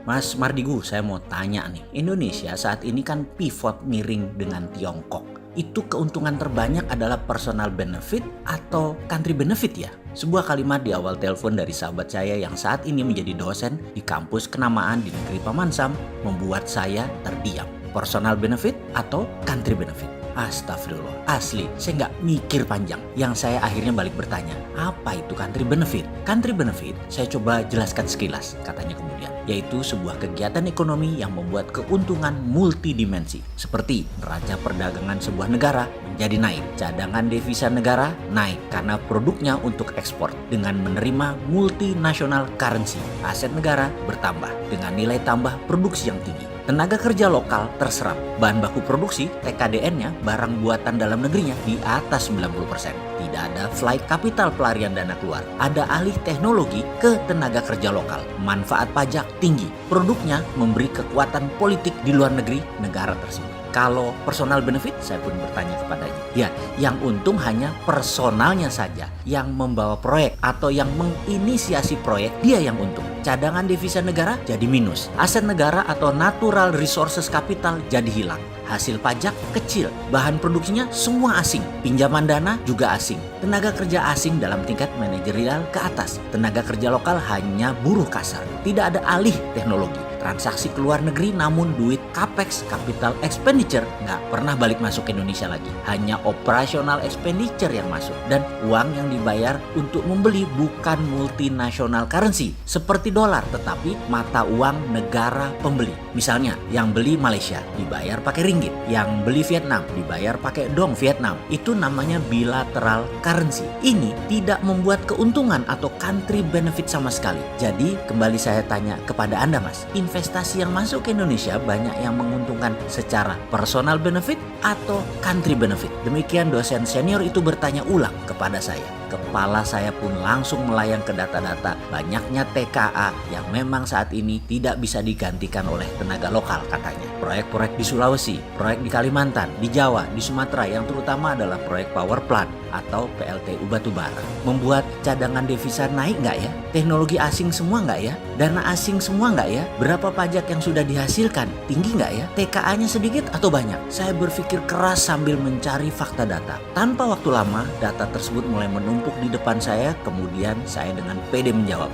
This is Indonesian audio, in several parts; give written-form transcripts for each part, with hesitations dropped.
Mas Mardigu, saya mau tanya nih. Indonesia saat ini kan pivot miring dengan Tiongkok. Itu keuntungan terbanyak adalah personal benefit atau country benefit ya? Sebuah kalimat di awal telepon dari sahabat saya yang saat ini menjadi dosen di kampus kenamaan di negeri Paman Sam membuat saya terdiam. Personal benefit atau country benefit? Astagfirullah, asli saya nggak mikir panjang. Yang saya akhirnya balik bertanya, apa itu country benefit? Country benefit saya coba jelaskan sekilas, katanya kemudian, yaitu sebuah kegiatan ekonomi yang membuat keuntungan multidimensi. Seperti neraca perdagangan sebuah negara menjadi naik, cadangan devisa negara naik karena produknya untuk ekspor dengan menerima multinational currency. Aset negara bertambah dengan nilai tambah produksi yang tinggi. Tenaga kerja lokal terserap, bahan baku produksi TKDN-nya barang buatan dalam negerinya di atas 90%. Tidak ada flight capital pelarian dana keluar, ada alih teknologi ke tenaga kerja lokal, manfaat pajak tinggi, produknya memberi kekuatan politik di luar negeri negara tersebut. Kalau personal benefit, saya pun bertanya kepadanya. Ya, yang untung hanya personalnya saja. Yang membawa proyek atau yang menginisiasi proyek, dia yang untung. Cadangan devisa negara jadi minus. Aset negara atau natural resources capital jadi hilang. Hasil pajak kecil, bahan produksinya semua asing. Pinjaman dana juga asing. Tenaga kerja asing dalam tingkat manajerial ke atas. Tenaga kerja lokal hanya buruh kasar. Tidak ada alih teknologi. Transaksi ke luar negeri namun duit capex, capital expenditure, nggak pernah balik masuk ke Indonesia lagi. Hanya operational expenditure yang masuk. Dan uang yang dibayar untuk membeli bukan multinational currency seperti dolar, tetapi mata uang negara pembeli. Misalnya yang beli Malaysia dibayar pakai ringgit, yang beli Vietnam dibayar pakai dong Vietnam. Itu namanya bilateral currency. Ini tidak membuat keuntungan atau country benefit sama sekali. Jadi kembali saya tanya kepada Anda, Mas, investasi yang masuk ke Indonesia banyak yang menguntungkan secara personal benefit atau country benefit? Demikian dosen senior itu bertanya ulang kepada saya. Kepala saya pun langsung melayang ke data-data banyaknya TKA yang memang saat ini tidak bisa digantikan oleh tenaga lokal katanya. Proyek-proyek di Sulawesi, proyek di Kalimantan, di Jawa, di Sumatera yang terutama adalah proyek power plant atau PLTU batubara. Membuat cadangan devisa naik nggak ya? Teknologi asing semua nggak ya? Dana asing semua nggak ya? Berapa pajak yang sudah dihasilkan? Tinggi nggak ya? TKA-nya sedikit atau banyak? Saya berpikir keras sambil mencari fakta data. Tanpa waktu lama, data tersebut mulai menumpuk di depan saya, kemudian saya dengan pede menjawab.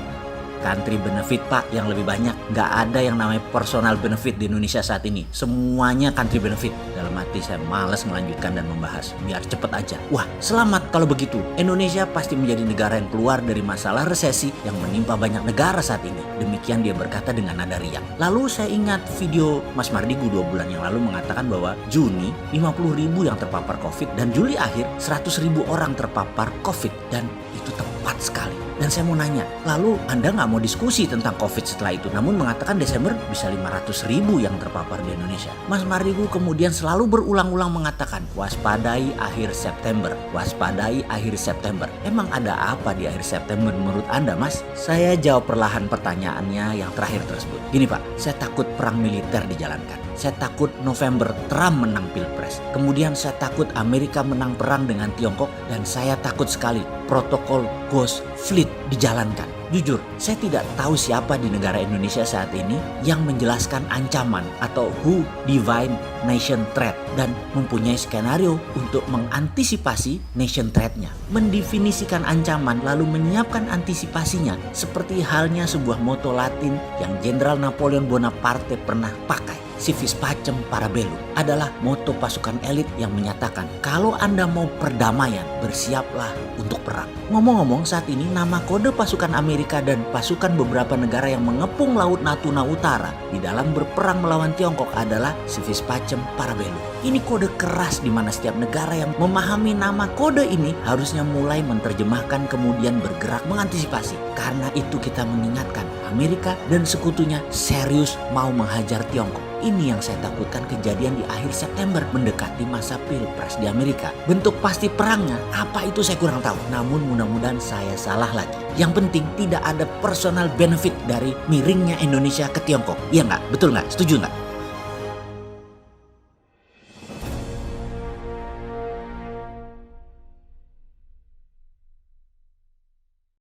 Country benefit Pak yang lebih banyak. Nggak ada yang namanya personal benefit di Indonesia saat ini. Semuanya country benefit. Dalam hati saya malas melanjutkan dan membahas. Biar cepet aja. Wah, selamat kalau begitu. Indonesia pasti menjadi negara yang keluar dari masalah resesi yang menimpa banyak negara saat ini. Demikian dia berkata dengan nada riang. Lalu saya ingat video Mas Mardigu 2 bulan yang lalu mengatakan bahwa Juni 50.000 yang terpapar COVID dan Juli akhir 100.000 orang terpapar COVID. Dan itu tepat sekali. Dan saya mau nanya, lalu Anda nggak mau diskusi tentang COVID setelah itu, namun mengatakan Desember bisa 500.000 yang terpapar di Indonesia. Mas Mardigu kemudian selalu berulang-ulang mengatakan, waspadai akhir September, waspadai akhir September. Emang ada apa di akhir September menurut Anda, Mas? Saya jawab perlahan pertanyaannya yang terakhir tersebut. Gini Pak, saya takut perang militer dijalankan. Saya takut November Trump menang Pilpres. Kemudian saya takut Amerika menang perang dengan Tiongkok. Dan saya takut sekali protokol Ghost Fleet dijalankan. Jujur, saya tidak tahu siapa di negara Indonesia saat ini yang menjelaskan ancaman atau who define nation threat dan mempunyai skenario untuk mengantisipasi nation threat-nya. Mendefinisikan ancaman lalu menyiapkan antisipasinya seperti halnya sebuah moto Latin yang Jenderal Napoleon Bonaparte pernah pakai. Civis pacem para bellum adalah moto pasukan elit yang menyatakan kalau Anda mau perdamaian, bersiaplah untuk perang. Ngomong-ngomong, saat ini nama kode pasukan Amerika dan pasukan beberapa negara yang mengepung Laut Natuna Utara di dalam berperang melawan Tiongkok adalah Civis pacem para bellum. Ini kode keras di mana setiap negara yang memahami nama kode ini harusnya mulai menerjemahkan kemudian bergerak mengantisipasi. Karena itu kita mengingatkan Amerika dan sekutunya serius mau menghajar Tiongkok. Ini yang saya takutkan kejadian di akhir September mendekati masa Pilpres di Amerika. Bentuk pasti perangnya apa itu saya kurang tahu. Namun mudah-mudahan saya salah lagi. Yang penting tidak ada personal benefit dari miringnya Indonesia ke Tiongkok. Iya nggak? Betul nggak? Setuju nggak?